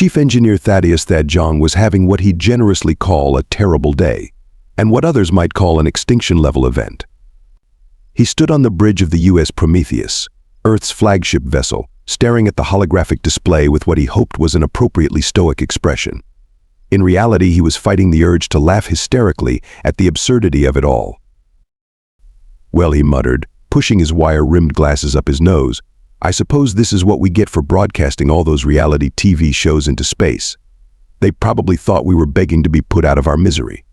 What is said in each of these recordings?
Chief Engineer Thaddeus Zhang was having what he'd generously call a terrible day, and what others might call an extinction-level event. He stood on the bridge of the U.S. Prometheus, Earth's flagship vessel, staring at the holographic display with what he hoped was an appropriately stoic expression. In reality, he was fighting the urge to laugh hysterically at the absurdity of it all. "Well," he muttered, pushing his wire-rimmed glasses up his nose, "I suppose this is what we get for broadcasting all those reality TV shows into space. They probably thought we were begging to be put out of our misery."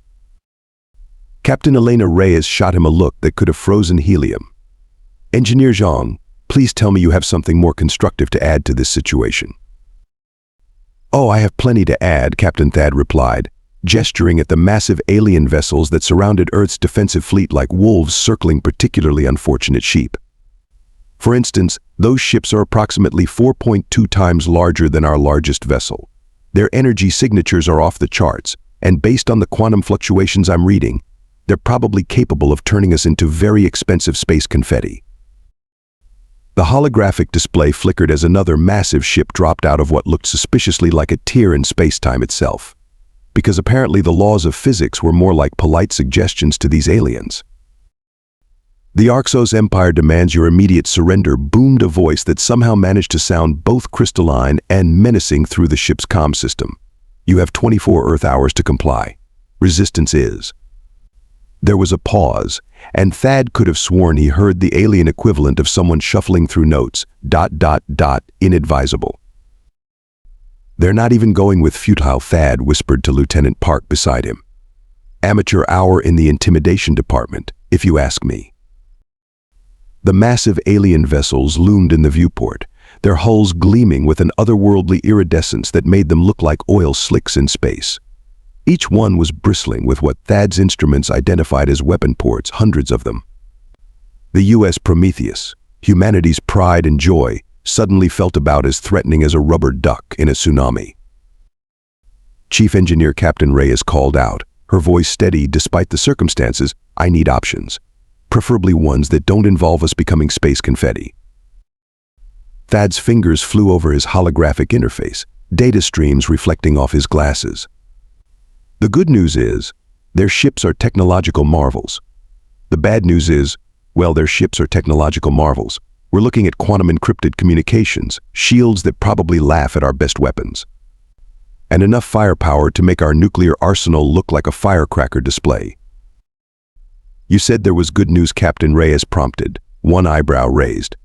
Captain Elena Reyes shot him a look that could have frozen helium. "Engineer Zhang, please tell me you have something more constructive to add to this situation." "Oh, I have plenty to add," Captain Thad replied, gesturing at the massive alien vessels that surrounded Earth's defensive fleet like wolves circling particularly unfortunate sheep. For instance, those ships are approximately 4.2 times larger than our largest vessel. Their energy signatures are off the charts, and based on the quantum fluctuations I'm reading, they're probably capable of turning us into very expensive space confetti. The holographic display flickered as another massive ship dropped out of what looked suspiciously like a tear in space-time itself, because apparently the laws of physics were more like polite suggestions to these aliens. "The Arxos Empire demands your immediate surrender," boomed a voice that somehow managed to sound both crystalline and menacing through the ship's comm system. "You have 24 Earth hours to comply. Resistance is." There was a pause, and Thad could have sworn he heard the alien equivalent of someone shuffling through notes, ... inadvisable. "They're not even going with futile," Thad whispered to Lieutenant Park beside him. "Amateur hour in the intimidation department, if you ask me." The massive alien vessels loomed in the viewport, their hulls gleaming with an otherworldly iridescence that made them look like oil slicks in space. Each one was bristling with what Thad's instruments identified as weapon ports, hundreds of them. The U.S. Prometheus, humanity's pride and joy, suddenly felt about as threatening as a rubber duck in a tsunami. Chief Engineer Captain Reyes called out, her voice steady despite the circumstances, "I need options, preferably ones that don't involve us becoming space confetti." Thad's fingers flew over his holographic interface, data streams reflecting off his glasses. The good news is, their ships are technological marvels. The bad news is, well, their ships are technological marvels. We're looking at quantum encrypted communications, shields that probably laugh at our best weapons. And enough firepower to make our nuclear arsenal look like a firecracker display. "You said there was good news," Captain Reyes prompted, one eyebrow raised.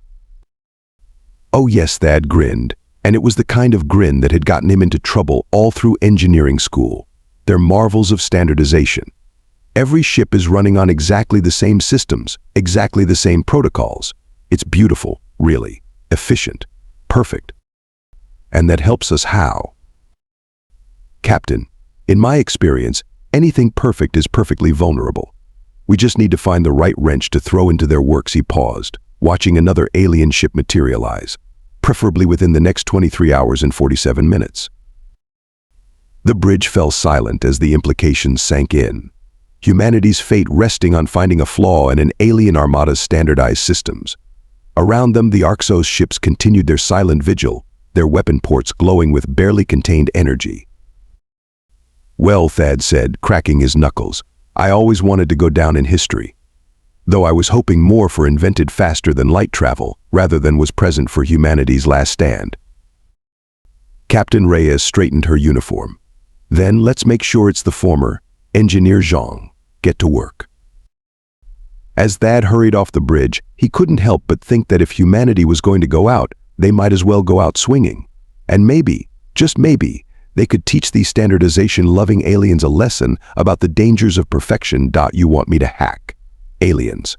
"Oh yes," Thad grinned, and it was the kind of grin that had gotten him into trouble all through engineering school. They're marvels of standardization. Every ship is running on exactly the same systems, exactly the same protocols. It's beautiful, really, efficient, perfect. And that helps us how? "Captain, in my experience, anything perfect is perfectly vulnerable. We just need to find the right wrench to throw into their works." He paused, watching another alien ship materialize, preferably within the next 23 hours and 47 minutes. The bridge fell silent as the implications sank in. Humanity's fate resting on finding a flaw in an alien armada's standardized systems. Around them, the Arxos ships continued their silent vigil, their weapon ports glowing with barely contained energy. "Well," Thad said, cracking his knuckles, "I always wanted to go down in history. Though I was hoping more for invented faster than light travel, rather than was present for humanity's last stand." Captain Reyes straightened her uniform. "Then let's make sure it's the former. Engineer Zhang, get to work." As Thad hurried off the bridge, he couldn't help but think that if humanity was going to go out, they might as well go out swinging. And maybe, just maybe, they could teach these standardization-loving aliens a lesson about the dangers of perfection. "You want me to hack aliens?"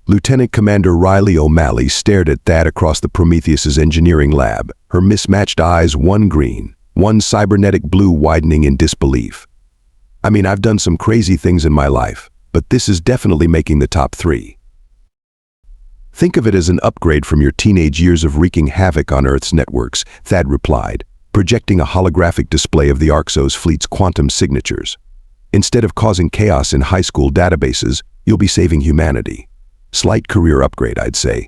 Lieutenant Commander Riley O'Malley stared at Thad across the Prometheus's engineering lab, her mismatched eyes one green, one cybernetic blue, widening in disbelief. "I mean, I've done some crazy things in my life, but this is definitely making the top 3. Think of it as an upgrade from your teenage years of wreaking havoc on Earth's networks," Thad replied, projecting a holographic display of the Arxos fleet's quantum signatures. "Instead of causing chaos in high school databases, you'll be saving humanity. Slight career upgrade, I'd say."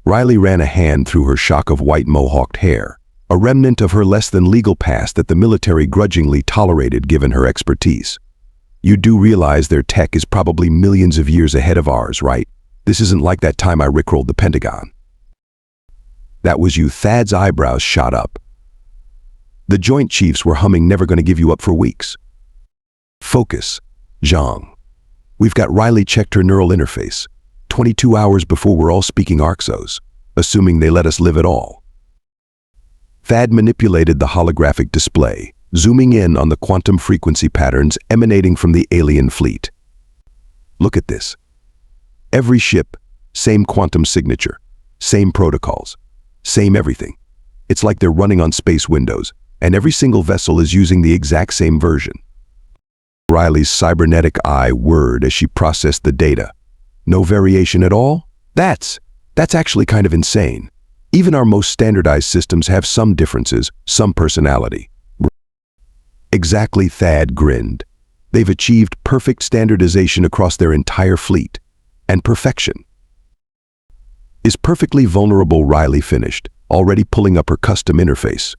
Riley ran a hand through her shock of white mohawked hair, a remnant of her less-than-legal past that the military grudgingly tolerated given her expertise. You do realize their tech is probably millions of years ahead of ours, right? This isn't like that time I rickrolled the Pentagon. That was you. Thad's eyebrows shot up. The Joint Chiefs were humming "Never Gonna Give You Up" for weeks. Focus, Zhang. We've got Riley checked her neural interface, 22 hours before we're all speaking Arxos, assuming they let us live at all. Thad manipulated the holographic display, zooming in on the quantum frequency patterns emanating from the alien fleet. Look at this. Every ship, same quantum signature, same protocols, same everything. It's like they're running on space Windows, and every single vessel is using the exact same version. Riley's cybernetic eye whirred as she processed the data. No variation at all? That's actually kind of insane. Even our most standardized systems have some differences, some personality. Exactly, Thad grinned. They've achieved perfect standardization across their entire fleet. And perfection. Is perfectly vulnerable. Riley finished, already pulling up her custom interface.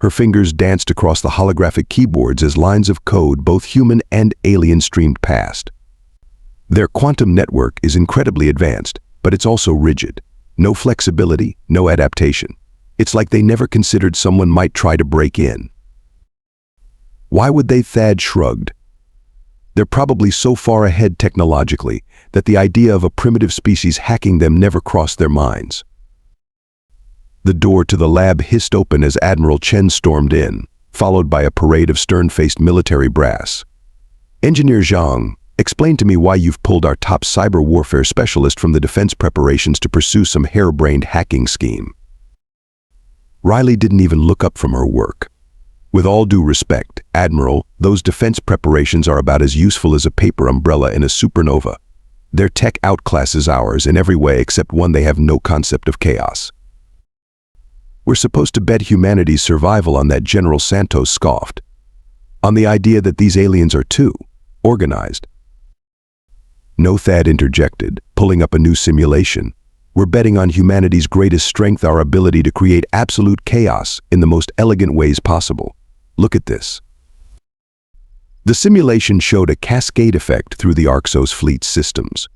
Her fingers danced across the holographic keyboards as lines of code, both human and alien, streamed past. Their quantum network is incredibly advanced, but it's also rigid. No flexibility, no adaptation. It's like they never considered someone might try to break in. Why would they? Thad shrugged. They're probably so far ahead technologically that the idea of a primitive species hacking them never crossed their minds. The door to the lab hissed open as Admiral Chen stormed in, followed by a parade of stern-faced military brass. Engineer Zhang, explain to me why you've pulled our top cyber warfare specialist from the defense preparations to pursue some harebrained hacking scheme. Riley didn't even look up from her work. With all due respect, Admiral, those defense preparations are about as useful as a paper umbrella in a supernova. Their tech outclasses ours in every way except one: they have no concept of chaos. We're supposed to bet humanity's survival on that. General Santos scoffed. On the idea that these aliens are too organized. No, Thad interjected, pulling up a new simulation. We're betting on humanity's greatest strength, our ability to create absolute chaos in the most elegant ways possible. Look at this. The simulation showed a cascade effect through the Arxos fleet's systems.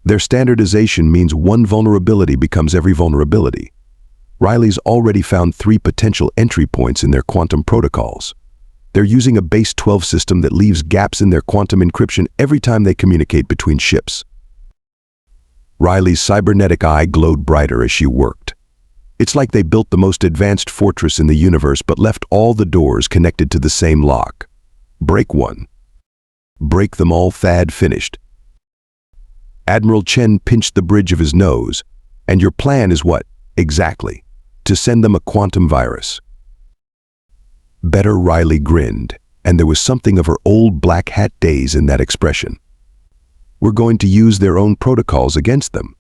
Their standardization means one vulnerability becomes every vulnerability. Riley's already found 3 potential entry points in their quantum protocols. They're using a base 12 system that leaves gaps in their quantum encryption every time they communicate between ships. Riley's cybernetic eye glowed brighter as she worked. It's like they built the most advanced fortress in the universe but left all the doors connected to the same lock. Break one. Break them all. Thad finished. Admiral Chen pinched the bridge of his nose. And your plan is what, exactly? To send them a quantum virus. Better. Riley grinned, and there was something of her old black hat days in that expression. We're going to use their own protocols against them.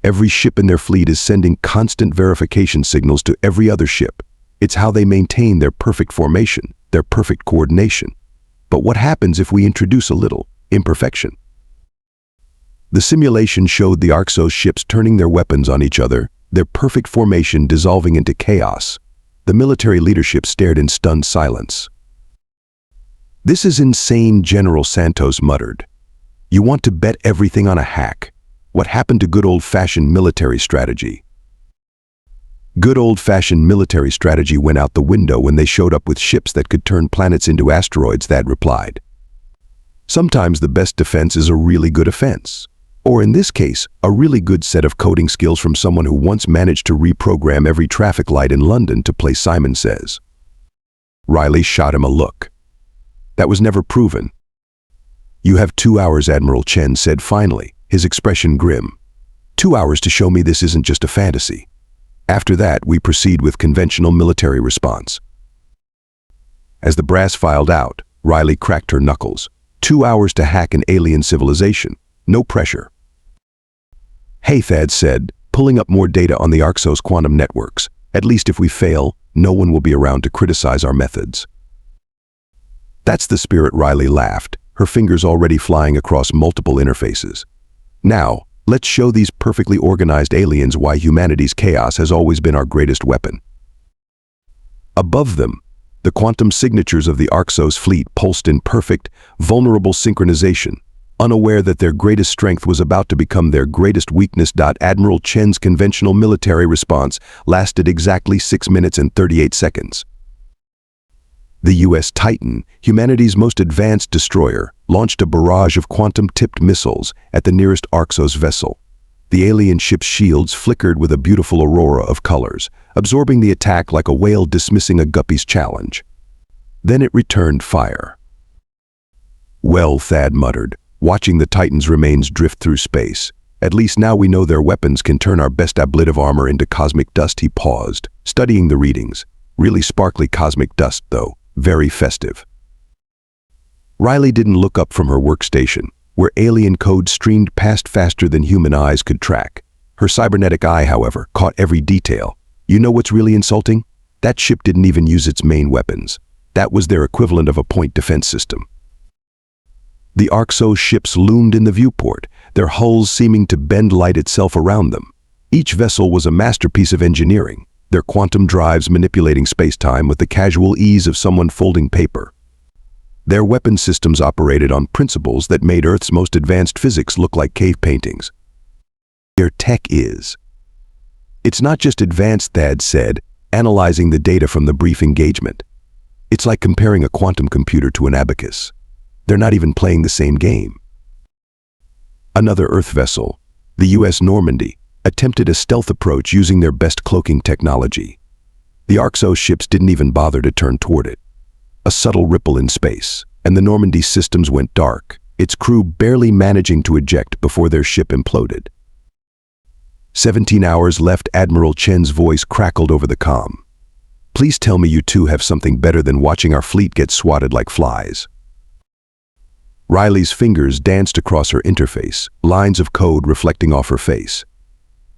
Every ship in their fleet is sending constant verification signals to every other ship. It's how they maintain their perfect formation, their perfect coordination. But what happens if we introduce a little imperfection? The simulation showed the Arxos ships turning their weapons on each other, their perfect formation dissolving into chaos. The military leadership stared in stunned silence. This is insane, General Santos muttered. You want to bet everything on a hack? What happened to good old-fashioned military strategy? Good old-fashioned military strategy went out the window when they showed up with ships that could turn planets into asteroids, Thad replied. Sometimes the best defense is a really good offense. Or in this case, a really good set of coding skills from someone who once managed to reprogram every traffic light in London to play Simon Says. Riley shot him a look. That was never proven. You have 2 hours, Admiral Chen said finally, his expression grim. 2 hours to show me this isn't just a fantasy. After that, we proceed with conventional military response. As the brass filed out, Riley cracked her knuckles. 2 hours to hack an alien civilization. No pressure. Hey, Thad said, pulling up more data on the Arxos quantum networks. At least if we fail, no one will be around to criticize our methods. That's the spirit, Riley laughed, her fingers already flying across multiple interfaces. Now, let's show these perfectly organized aliens why humanity's chaos has always been our greatest weapon. Above them, the quantum signatures of the Arxos fleet pulsed in perfect, vulnerable synchronization, unaware that their greatest strength was about to become their greatest weakness. Admiral Chen's conventional military response lasted exactly 6 minutes and 38 seconds. The U.S. Titan, humanity's most advanced destroyer, launched a barrage of quantum-tipped missiles at the nearest Arxos vessel. The alien ship's shields flickered with a beautiful aurora of colors, absorbing the attack like a whale dismissing a guppy's challenge. Then it returned fire. "Well," Thad muttered, watching the Titan's remains drift through space. "At least now we know their weapons can turn our best ablative armor into cosmic dust." He paused, studying the readings. Really sparkly cosmic dust, though. Very festive. Riley didn't look up from her workstation, where alien code streamed past faster than human eyes could track. Her cybernetic eye, however, caught every detail. You know what's really insulting? That ship didn't even use its main weapons. That was their equivalent of a point defense system. The Arxos ships loomed in the viewport, their hulls seeming to bend light itself around them. Each vessel was a masterpiece of engineering, their quantum drives manipulating space-time with the casual ease of someone folding paper. Their weapon systems operated on principles that made Earth's most advanced physics look like cave paintings. Their tech is. It's not just advanced, Thad said, analyzing the data from the brief engagement. It's like comparing a quantum computer to an abacus. They're not even playing the same game. Another Earth vessel, the U.S. Normandy, attempted a stealth approach using their best cloaking technology. The Arxos ships didn't even bother to turn toward it. A subtle ripple in space, and the Normandy's systems went dark, its crew barely managing to eject before their ship imploded. 17 hours left. Admiral Chen's voice crackled over the comm. "Please tell me you two have something better than watching our fleet get swatted like flies." Riley's fingers danced across her interface, lines of code reflecting off her face.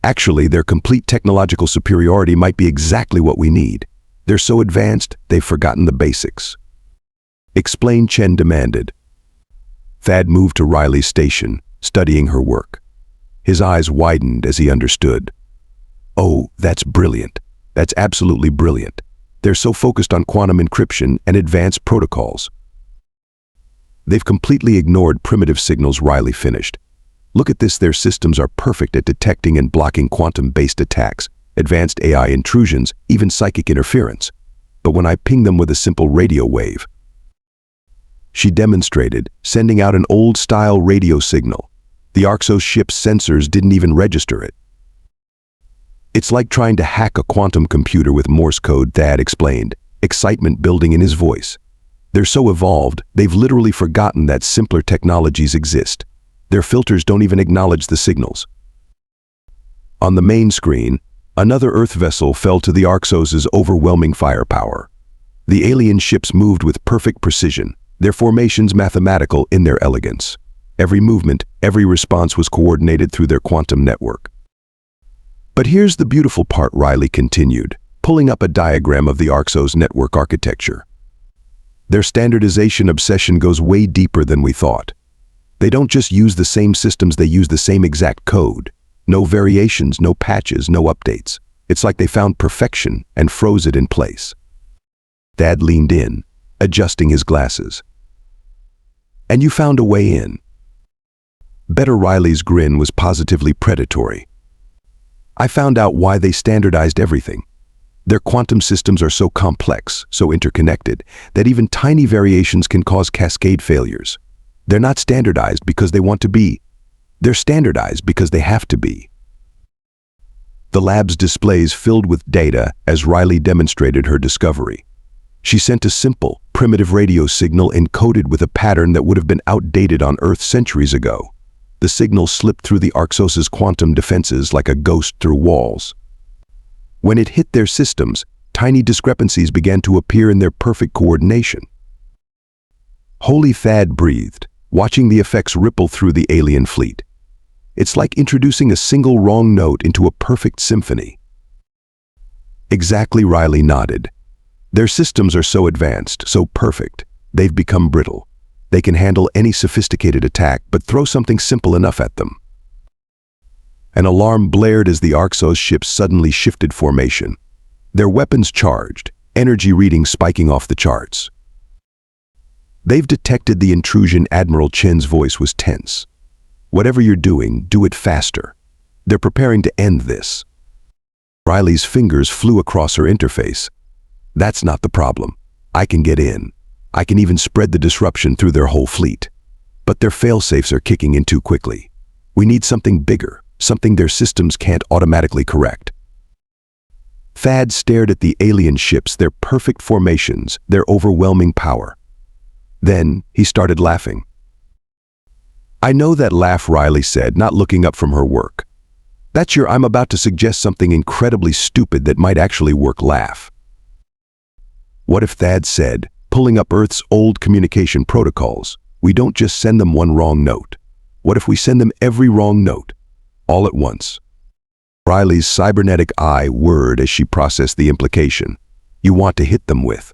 "Actually, their complete technological superiority might be exactly what we need. They're so advanced, they've forgotten the basics." "Explain," Chen demanded. Thad moved to Riley's station, studying her work. His eyes widened as he understood. "Oh, that's brilliant. That's absolutely brilliant. They're so focused on quantum encryption and advanced protocols. They've completely ignored primitive signals." Riley finished. "Look at this, their systems are perfect at detecting and blocking quantum-based attacks, advanced AI intrusions, even psychic interference. But when I ping them with a simple radio wave..." She demonstrated, sending out an old-style radio signal. The Arxos ship's sensors didn't even register it. "It's like trying to hack a quantum computer with Morse code," Thad explained, excitement building in his voice. "They're so evolved, they've literally forgotten that simpler technologies exist. Their filters don't even acknowledge the signals." On the main screen, another Earth vessel fell to the Arxos' overwhelming firepower. The alien ships moved with perfect precision, their formations mathematical in their elegance. Every movement, every response was coordinated through their quantum network. "But here's the beautiful part," Riley continued, pulling up a diagram of the Arxos network architecture. "Their standardization obsession goes way deeper than we thought. They don't just use the same systems, they use the same exact code. No variations, no patches, no updates. It's like they found perfection and froze it in place." Thad leaned in, adjusting his glasses. "And you found a way in?" Better. Riley's grin was positively predatory. "I found out why they standardized everything. Their quantum systems are so complex, so interconnected, that even tiny variations can cause cascade failures. They're not standardized because they want to be. They're standardized because they have to be." The lab's displays filled with data as Riley demonstrated her discovery. She sent a simple, primitive radio signal encoded with a pattern that would have been outdated on Earth centuries ago. The signal slipped through the Arxos' quantum defenses like a ghost through walls. When it hit their systems, tiny discrepancies began to appear in their perfect coordination. Holy, Thad breathed, watching the effects ripple through the alien fleet. "It's like introducing a single wrong note into a perfect symphony." "Exactly," Riley nodded. "Their systems are so advanced, so perfect, they've become brittle. They can handle any sophisticated attack, but throw something simple enough at them." An alarm blared as the Arxos ships suddenly shifted formation. Their weapons charged, energy readings spiking off the charts. They've detected the intrusion. Admiral Chen's voice was tense. Whatever you're doing, do it faster. They're preparing to end this. Riley's fingers flew across her interface. That's not the problem. I can get in. I can even spread the disruption through their whole fleet. But their fail-safes are kicking in too quickly. We need something bigger, something their systems can't automatically correct. Thad stared at the alien ships, their perfect formations, their overwhelming power. Then he started laughing. I know that laugh, Riley said, not looking up from her work. That's your I'm about to suggest something incredibly stupid that might actually work laugh. What if, Thad said, pulling up Earth's old communication protocols, we don't just send them one wrong note. What if we send them every wrong note, all at once? Riley's cybernetic eye whirred as she processed the implication. You want to hit them with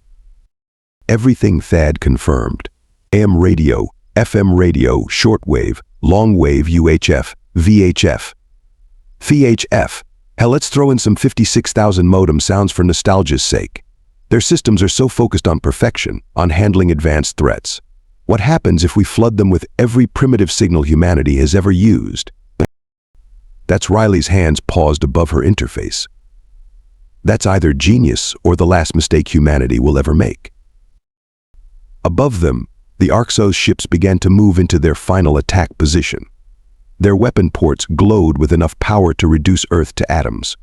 everything, Thad confirmed. AM radio, FM radio, shortwave, longwave, UHF, VHF. VHF. Hell, let's throw in some 56,000 modem sounds for nostalgia's sake. Their systems are so focused on perfection, on handling advanced threats. What happens if we flood them with every primitive signal humanity has ever used? That's Riley's hands paused above her interface. That's either genius or the last mistake humanity will ever make. Above them, the Arxos ships began to move into their final attack position. Their weapon ports glowed with enough power to reduce Earth to atoms.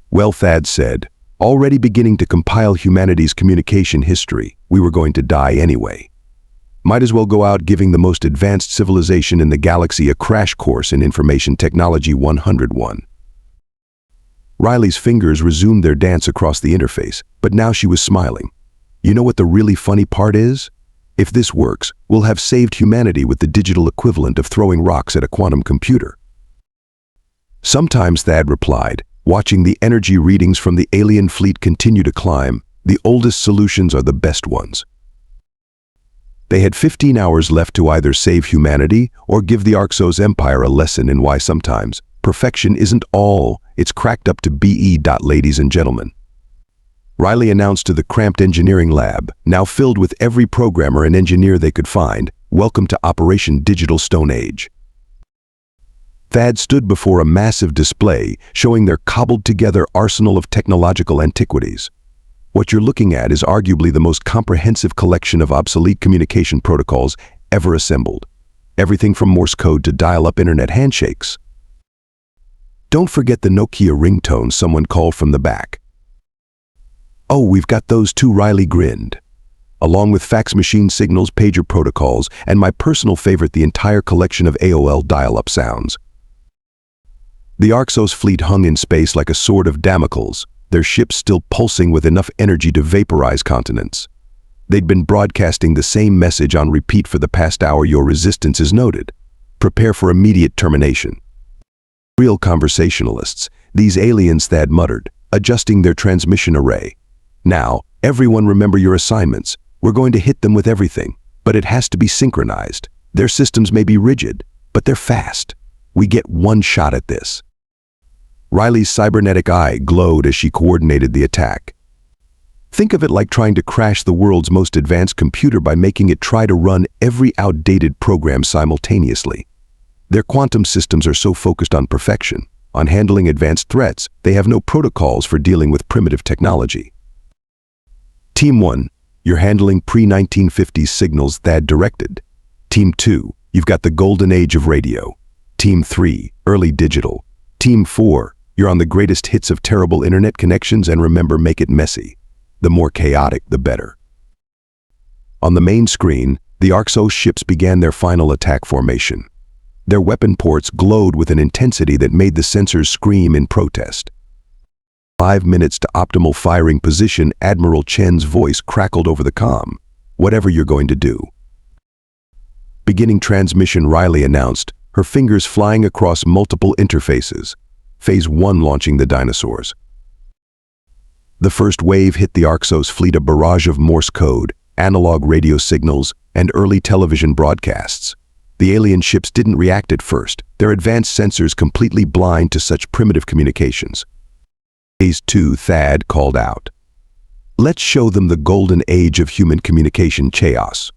Well, Thad said, already beginning to compile humanity's communication history, we were going to die anyway. Might as well go out giving the most advanced civilization in the galaxy a crash course in Information Technology 101. Riley's fingers resumed their dance across the interface, but now she was smiling. You know what the really funny part is? If this works, we'll have saved humanity with the digital equivalent of throwing rocks at a quantum computer. Sometimes, Thad replied, watching the energy readings from the alien fleet continue to climb, the oldest solutions are the best ones. They had 15 hours left to either save humanity or give the Arxos Empire a lesson in why sometimes perfection isn't all it's cracked up to be. Ladies and gentlemen, Riley announced to the cramped engineering lab, now filled with every programmer and engineer they could find, welcome to Operation Digital Stone Age. Thad stood before a massive display showing their cobbled-together arsenal of technological antiquities. What you're looking at is arguably the most comprehensive collection of obsolete communication protocols ever assembled. Everything from Morse code to dial-up internet handshakes. Don't forget the Nokia ringtone, someone called from the back. Oh, we've got those too, Riley grinned. Along with fax machine signals, pager protocols, and my personal favorite, the entire collection of AOL dial-up sounds. The Arxos fleet hung in space like a sword of Damocles, their ships still pulsing with enough energy to vaporize continents. They'd been broadcasting the same message on repeat for the past hour. Your resistance is noted. Prepare for immediate termination. Real conversationalists, these aliens, Thad muttered, adjusting their transmission array. Now, everyone remember your assignments. We're going to hit them with everything, but it has to be synchronized. Their systems may be rigid, but they're fast. We get one shot at this. Riley's cybernetic eye glowed as she coordinated the attack. Think of it like trying to crash the world's most advanced computer by making it try to run every outdated program simultaneously. Their quantum systems are so focused on perfection, on handling advanced threats, they have no protocols for dealing with primitive technology. Team 1, you're handling pre-1950s signals, Thad directed. Team 2, you've got the golden age of radio. Team 3, early digital. Team 4, you're on the greatest hits of terrible internet connections, and remember, make it messy. The more chaotic, the better. On the main screen, the Arxos ships began their final attack formation. Their weapon ports glowed with an intensity that made the sensors scream in protest. 5 minutes to optimal firing position, Admiral Chen's voice crackled over the comm. Whatever you're going to do. Beginning transmission, Riley announced, her fingers flying across multiple interfaces. Phase 1 launching the dinosaurs. The first wave hit the Arxos fleet, a barrage of Morse code, analog radio signals, and early television broadcasts. The alien ships didn't react at first, their advanced sensors completely blind to such primitive communications. Phase 2, Thad called out. Let's show them the golden age of human communication chaos.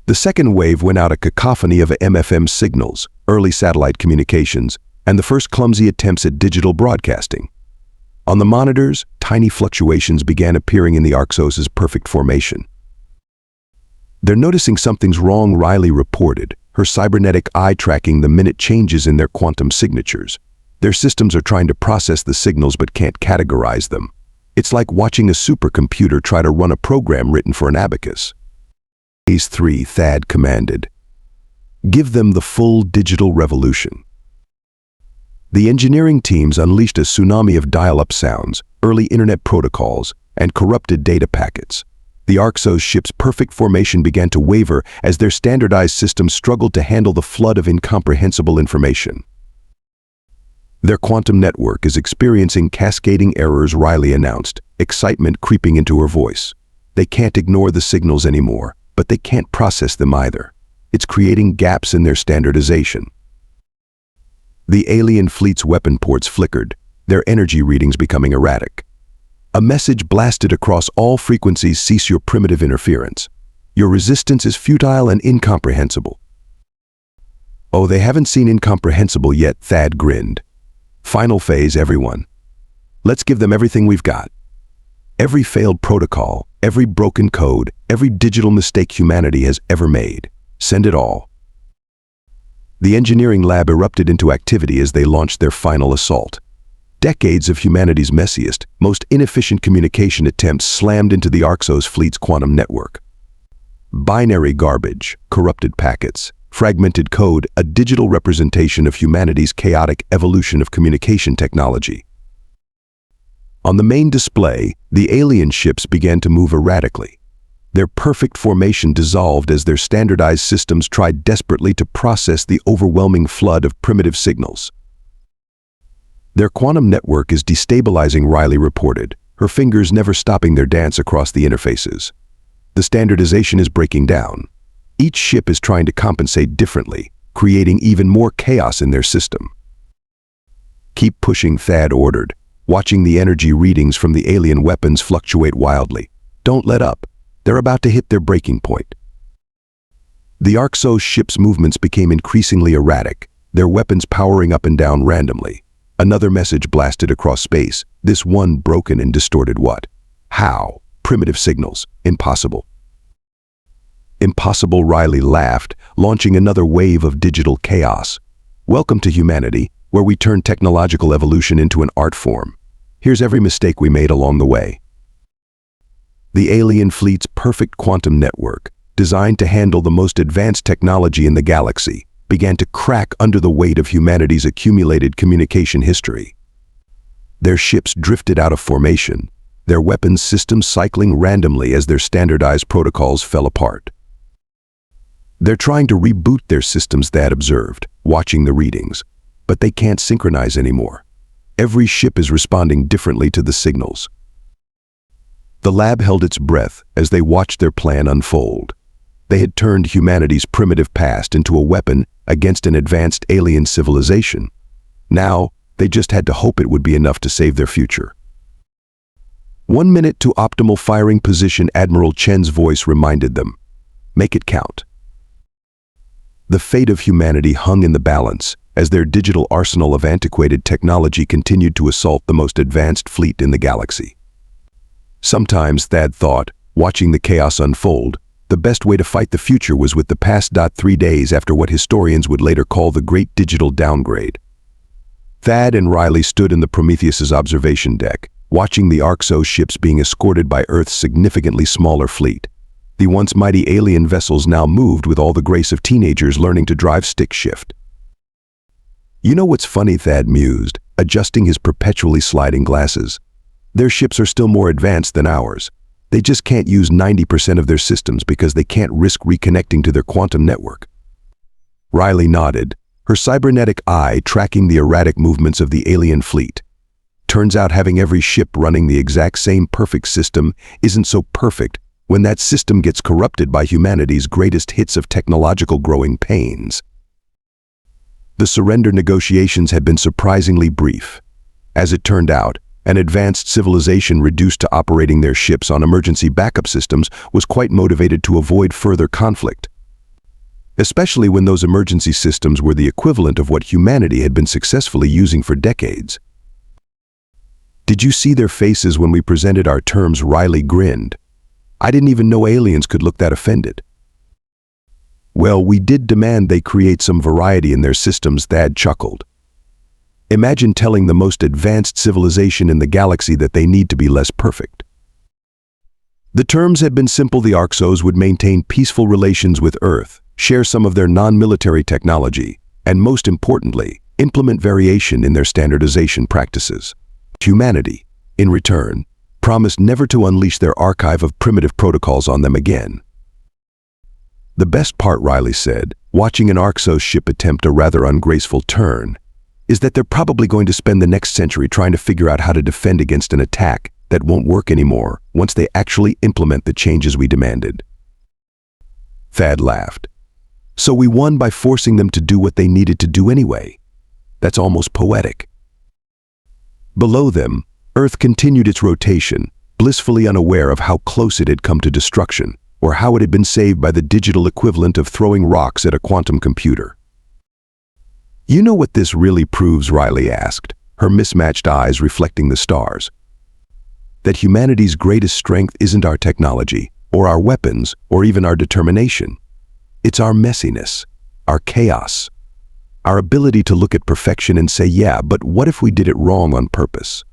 The second wave went out a cacophony of MFM signals, early satellite communications, and the first clumsy attempts at digital broadcasting. On the monitors, tiny fluctuations began appearing in the Arxos' perfect formation. "They're noticing something's wrong," Riley reported, her cybernetic eye tracking the minute changes in their quantum signatures. "Their systems are trying to process the signals but can't categorize them. It's like watching a supercomputer try to run a program written for an abacus." Phase 3, Thad commanded. "Give them the full digital revolution." The engineering teams unleashed a tsunami of dial-up sounds, early internet protocols, and corrupted data packets. The Arxos ship's perfect formation began to waver as their standardized systems struggled to handle the flood of incomprehensible information. "Their quantum network is experiencing cascading errors," Riley announced, excitement creeping into her voice. "They can't ignore the signals anymore, but they can't process them either. It's creating gaps in their standardization." The alien fleet's weapon ports flickered, their energy readings becoming erratic. A message blasted across all frequencies: "Cease your primitive interference. Your resistance is futile and incomprehensible." "Oh, they haven't seen incomprehensible yet," Thad grinned. "Final phase, everyone. Let's give them everything we've got. Every failed protocol, every broken code, every digital mistake humanity has ever made. Send it all." The engineering lab erupted into activity as they launched their final assault. Decades of humanity's messiest, most inefficient communication attempts slammed into the Arxos fleet's quantum network. Binary garbage, corrupted packets, fragmented code, a digital representation of humanity's chaotic evolution of communication technology. On the main display, the alien ships began to move erratically. Their perfect formation dissolved as their standardized systems tried desperately to process the overwhelming flood of primitive signals. "Their quantum network is destabilizing," Riley reported, her fingers never stopping their dance across the interfaces. "The standardization is breaking down. Each ship is trying to compensate differently, creating even more chaos in their system." "Keep pushing," Thad ordered, watching the energy readings from the alien weapons fluctuate wildly. "Don't let up. They're about to hit their breaking point." The Arxos ship's movements became increasingly erratic, their weapons powering up and down randomly. Another message blasted across space, this one broken and distorted what? How? Primitive signals. Impossible. "Impossible," Riley laughed, launching another wave of digital chaos. "Welcome to humanity, where we turn technological evolution into an art form. Here's every mistake we made along the way." The alien fleet's perfect quantum network, designed to handle the most advanced technology in the galaxy, began to crack under the weight of humanity's accumulated communication history. Their ships drifted out of formation, their weapons systems cycling randomly as their standardized protocols fell apart. "They're trying to reboot their systems," Thad observed, watching the readings, "but they can't synchronize anymore. Every ship is responding differently to the signals." The lab held its breath as they watched their plan unfold. They had turned humanity's primitive past into a weapon against an advanced alien civilization. Now, they just had to hope it would be enough to save their future. "1 minute to optimal firing position," Admiral Chen's voice reminded them. "Make it count." The fate of humanity hung in the balance as their digital arsenal of antiquated technology continued to assault the most advanced fleet in the galaxy. Sometimes, Thad thought, watching the chaos unfold, the best way to fight the future was with the past. 3 days after what historians would later call the Great Digital Downgrade. Thad and Riley stood in the Prometheus's observation deck, watching the Arxos ships being escorted by Earth's significantly smaller fleet. The once mighty alien vessels now moved with all the grace of teenagers learning to drive stick shift. "You know what's funny?" Thad mused, adjusting his perpetually sliding glasses. "Their ships are still more advanced than ours. They just can't use 90% of their systems because they can't risk reconnecting to their quantum network." Riley nodded, her cybernetic eye tracking the erratic movements of the alien fleet. Turns out having every ship running the exact same perfect system isn't so perfect when that system gets corrupted by humanity's greatest hits of technological growing pains. The surrender negotiations had been surprisingly brief. As it turned out, An advanced civilization reduced to operating their ships on emergency backup systems was quite motivated to avoid further conflict, especially when those emergency systems were the equivalent of what humanity had been successfully using for decades. Did you see their faces when we presented our terms? Riley grinned. I didn't even know aliens could look that offended. Well, we did demand they create some variety in their systems, Thad chuckled. Imagine telling the most advanced civilization in the galaxy that they need to be less perfect. The terms had been simple. The Arxos would maintain peaceful relations with Earth, share some of their non-military technology, and most importantly, implement variation in their standardization practices. Humanity, in return, promised never to unleash their archive of primitive protocols on them again. The best part, Riley said, watching an Arxos ship attempt a rather ungraceful turn, is that they're probably going to spend the next century trying to figure out how to defend against an attack that won't work anymore once they actually implement the changes we demanded. Thad laughed. So we won by forcing them to do what they needed to do anyway. That's almost poetic. Below them, Earth continued its rotation, blissfully unaware of how close it had come to destruction, or how it had been saved by the digital equivalent of throwing rocks at a quantum computer. You know what this really proves? Riley asked, her mismatched eyes reflecting the stars. That humanity's greatest strength isn't our technology, or our weapons, or even our determination. It's our messiness, our chaos, our ability to look at perfection and say, yeah, but what if we did it wrong on purpose?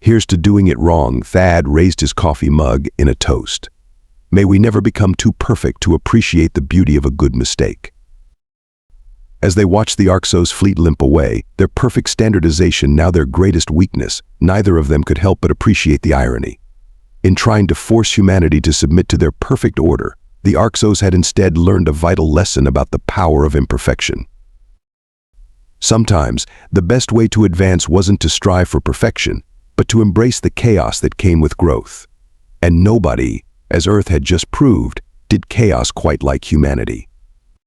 Here's to doing it wrong. Thad raised his coffee mug in a toast. May we never become too perfect to appreciate the beauty of a good mistake. As they watched the Arxos fleet limp away, their perfect standardization now their greatest weakness, neither of them could help but appreciate the irony. In trying to force humanity to submit to their perfect order, the Arxos had instead learned a vital lesson about the power of imperfection. Sometimes, the best way to advance wasn't to strive for perfection, but to embrace the chaos that came with growth. And nobody, as Earth had just proved, did chaos quite like humanity.